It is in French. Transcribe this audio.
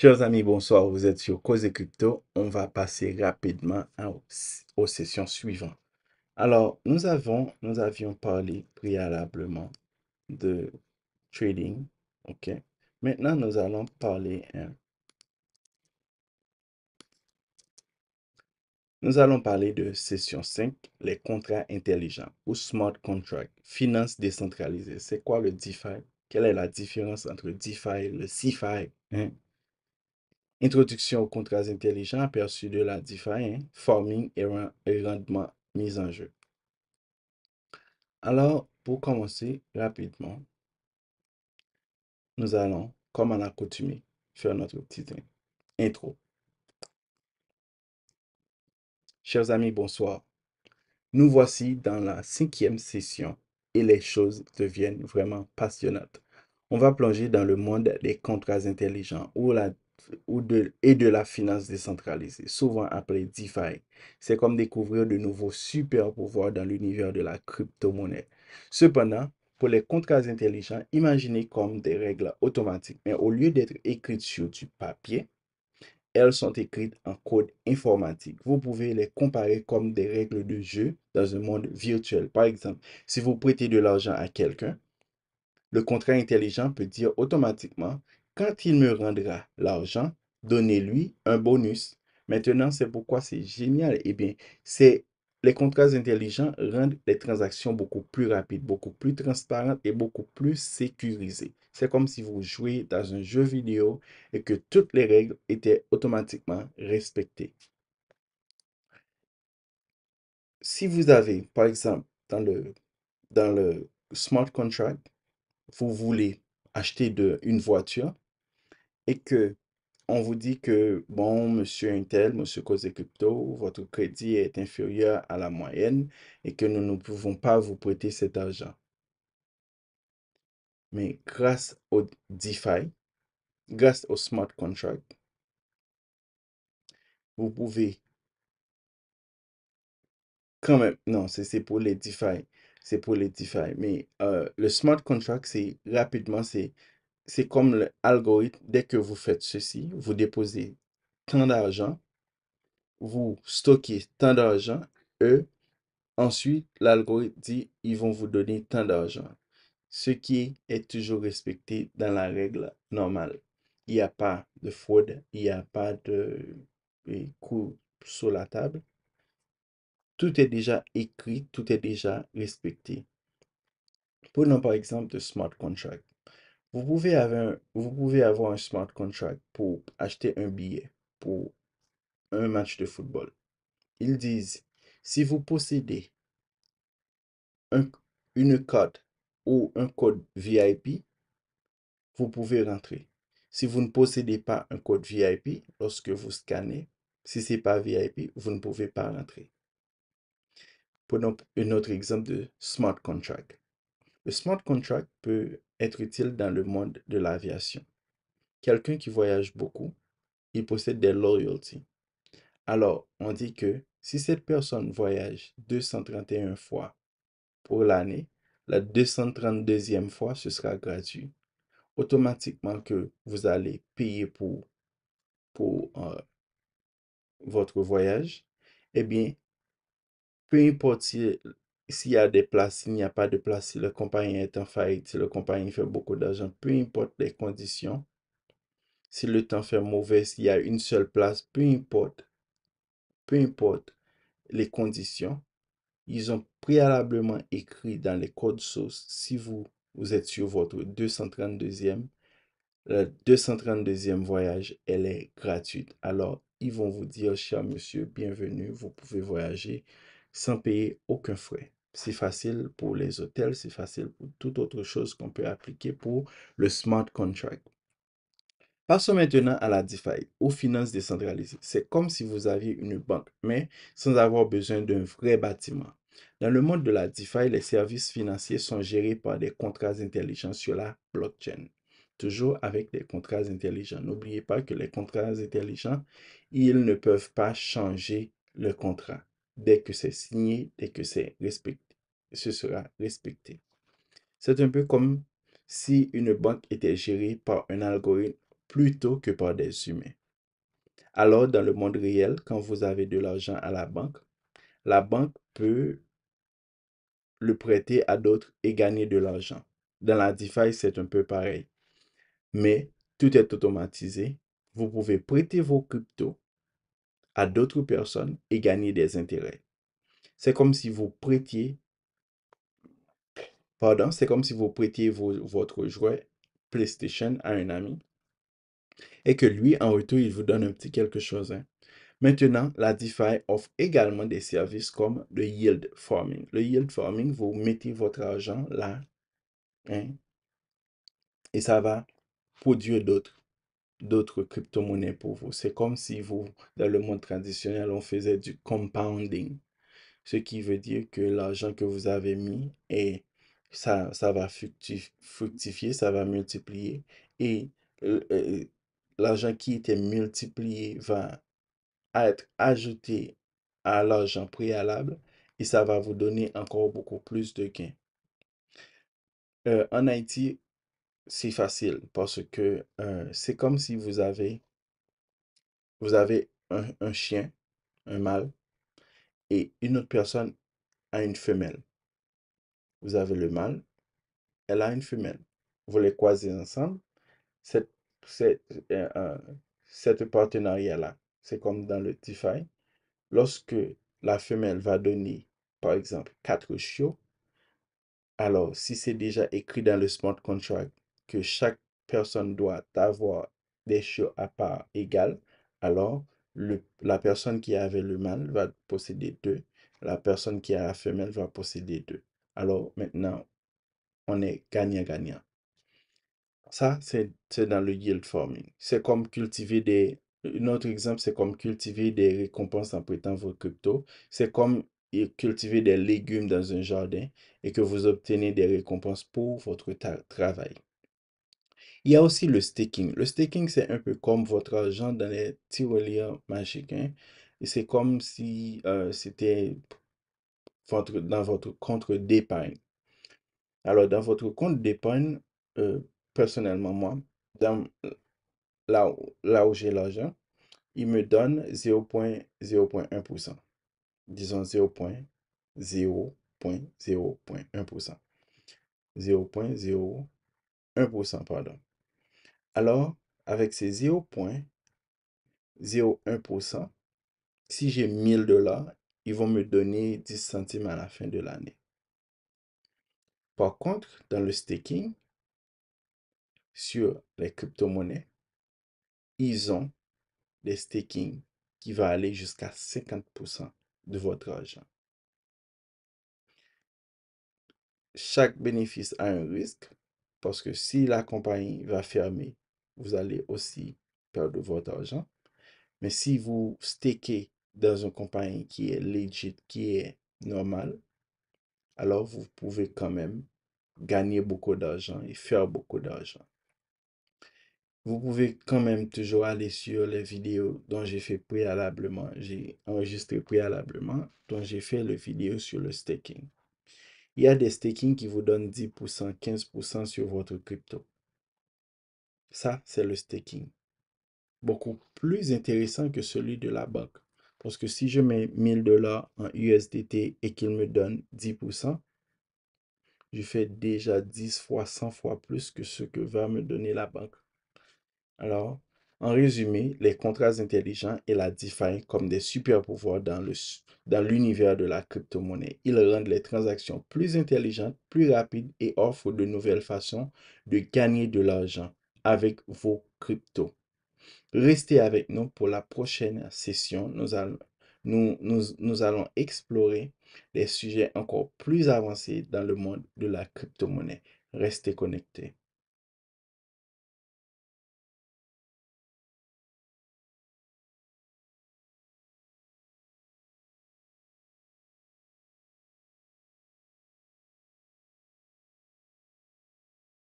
Chers amis, bonsoir. Vous êtes sur Cause et Crypto. On va passer rapidement aux sessions suivantes. Alors, nous avions parlé préalablement de trading. OK. Maintenant, nous allons parler de session 5, les contrats intelligents ou smart contracts, finance décentralisée. C'est quoi le DeFi? Quelle est la différence entre DeFi et le CeFi? Hein? Introduction aux contrats intelligents, aperçu de la DeFi, hein, forming et rendement mis en jeu. Alors, pour commencer rapidement, nous allons, comme à l'accoutumée, faire notre petite intro. Chers amis, bonsoir. Nous voici dans la 5e session et les choses deviennent vraiment passionnantes. On va plonger dans le monde des contrats intelligents et de la finance décentralisée, souvent appelé DeFi. C'est comme découvrir de nouveaux super pouvoirs dans l'univers de la crypto-monnaie. Cependant, pour les contrats intelligents, imaginez comme des règles automatiques, mais au lieu d'être écrites sur du papier, elles sont écrites en code informatique. Vous pouvez les comparer comme des règles de jeu dans un monde virtuel. Par exemple, si vous prêtez de l'argent à quelqu'un, le contrat intelligent peut dire automatiquement, quand il me rendra l'argent, donnez-lui un bonus. Maintenant, c'est pourquoi c'est génial. Eh bien, les contrats intelligents rendent les transactions beaucoup plus rapides, beaucoup plus transparentes et beaucoup plus sécurisées. C'est comme si vous jouez dans un jeu vidéo et que toutes les règles étaient automatiquement respectées. Si vous avez, par exemple, dans le smart contract, vous voulez acheter une voiture et que on vous dit que, bon, monsieur Intel, monsieur Cause Crypto, votre crédit est inférieur à la moyenne et que nous ne pouvons pas vous prêter cet argent. Mais grâce au DeFi, grâce au smart contract, vous pouvez quand même, non, c'est pour les DeFi, c'est pour les DeFi, mais le smart contract, c'est comme l'algorithme, dès que vous faites ceci, vous déposez tant d'argent, vous stockez tant d'argent, eux, ensuite, l'algorithme dit, ils vont vous donner tant d'argent, ce qui est toujours respecté dans la règle normale. Il n'y a pas de fraude, il n'y a pas de coup sur la table. Tout est déjà écrit, tout est déjà respecté. Prenons par exemple le smart contract. Vous pouvez avoir un smart contract pour acheter un billet pour un match de football. Ils disent, si vous possédez un- une carte ou un code VIP, vous pouvez rentrer. Si vous ne possédez pas un code VIP, lorsque vous scannez, si ce n'est pas VIP, vous ne pouvez pas rentrer. Prenons un autre exemple de smart contract. Le smart contract peut être utile dans le monde de l'aviation. Quelqu'un qui voyage beaucoup, il possède des loyalties. Alors, on dit que si cette personne voyage 231 fois pour l'année, la 232e fois, ce sera gratuit. Automatiquement que vous allez payer pour votre voyage, eh bien, peu importe s'il y a des places, s'il n'y a pas de place, si la compagnie est en faillite, si la compagnie fait beaucoup d'argent, peu importe les conditions, si le temps fait mauvais, s'il y a une seule place, peu importe les conditions, ils ont préalablement écrit dans les codes sources, si vous êtes sur votre 232e, la 232e voyage, elle est gratuite. Alors, ils vont vous dire, cher monsieur, bienvenue, vous pouvez voyager sans payer aucun frais. C'est facile pour les hôtels, c'est facile pour toute autre chose qu'on peut appliquer pour le smart contract. Passons maintenant à la DeFi, aux finances décentralisées. C'est comme si vous aviez une banque, mais sans avoir besoin d'un vrai bâtiment. Dans le monde de la DeFi, les services financiers sont gérés par des contrats intelligents sur la blockchain. Toujours avec des contrats intelligents. N'oubliez pas que les contrats intelligents, ils ne peuvent pas changer le contrat. Dès que c'est signé, dès que c'est respecté, ce sera respecté. C'est un peu comme si une banque était gérée par un algorithme plutôt que par des humains. Alors, dans le monde réel, quand vous avez de l'argent à la banque peut le prêter à d'autres et gagner de l'argent. Dans la DeFi, c'est un peu pareil. Mais tout est automatisé. Vous pouvez prêter vos cryptos à d'autres personnes et gagner des intérêts. C'est comme si vous prêtiez, c'est comme si vous prêtiez votre jouet PlayStation à un ami et que lui, en retour, il vous donne un petit quelque chose, hein. Maintenant, la DeFi offre également des services comme le yield farming. Le yield farming, vous mettez votre argent là, hein, et ça va produire d'autres crypto-monnaies pour vous. C'est comme si vous, dans le monde traditionnel, on faisait du compounding, ce qui veut dire que l'argent que vous avez mis, et ça va fructifier, ça va multiplier, et l'argent qui était multiplié va être ajouté à l'argent préalable, et ça va vous donner encore beaucoup plus de gains. En Haïti, c'est facile parce que c'est comme si vous avez un chien, un mâle, et une autre personne a une femelle. Vous avez le mâle, elle a une femelle. Vous les croisez ensemble. Cette, cette, euh, euh, cette partenariat-là, c'est comme dans le DeFi. Lorsque la femelle va donner, par exemple, 4 chiots, alors si c'est déjà écrit dans le smart contract que chaque personne doit avoir des chiots à part égale, alors la personne qui avait le mâle va posséder 2, la personne qui a la femelle va posséder 2. Alors maintenant, on est gagnant-gagnant. Ça, c'est dans le yield farming. C'est comme cultiver un autre exemple, c'est comme cultiver des récompenses en prêtant vos cryptos. C'est comme cultiver des légumes dans un jardin et que vous obtenez des récompenses pour votre travail. Il y a aussi le staking. Le staking, c'est un peu comme votre argent dans les tirelires magiques, hein. Et c'est comme si c'était dans votre compte d'épargne. Alors, dans votre compte d'épargne, personnellement, moi, dans là où j'ai l'argent, il me donne 0,0,1%. Disons 0,0,1%. 0,01%, pardon. Alors, avec ces 0,01%, si j'ai 1000 $, ils vont me donner 10 centimes à la fin de l'année. Par contre, dans le staking, sur les crypto-monnaies, ils ont des staking qui va aller jusqu'à 50% de votre argent. Chaque bénéfice a un risque parce que si la compagnie va fermer, vous allez aussi perdre votre argent. Mais si vous stakez dans une compagnie qui est legit, qui est normale, alors vous pouvez quand même gagner beaucoup d'argent et faire beaucoup d'argent. Vous pouvez quand même toujours aller sur les vidéos dont j'ai fait préalablement, j'ai enregistré préalablement, dont j'ai fait le vidéo sur le staking. Il y a des staking qui vous donnent 10%, 15% sur votre crypto. Ça, c'est le staking. Beaucoup plus intéressant que celui de la banque. Parce que si je mets 1000 $ en USDT et qu'il me donne 10%, je fais déjà 10 fois, 100 fois plus que ce que va me donner la banque. Alors, en résumé, les contrats intelligents et la DeFi comme des super pouvoirs dans l'univers de la crypto-monnaie. Ils rendent les transactions plus intelligentes, plus rapides et offrent de nouvelles façons de gagner de l'argent avec vos cryptos. Restez avec nous pour la prochaine session. Nous allons explorer des sujets encore plus avancés dans le monde de la crypto-monnaie. Restez connectés.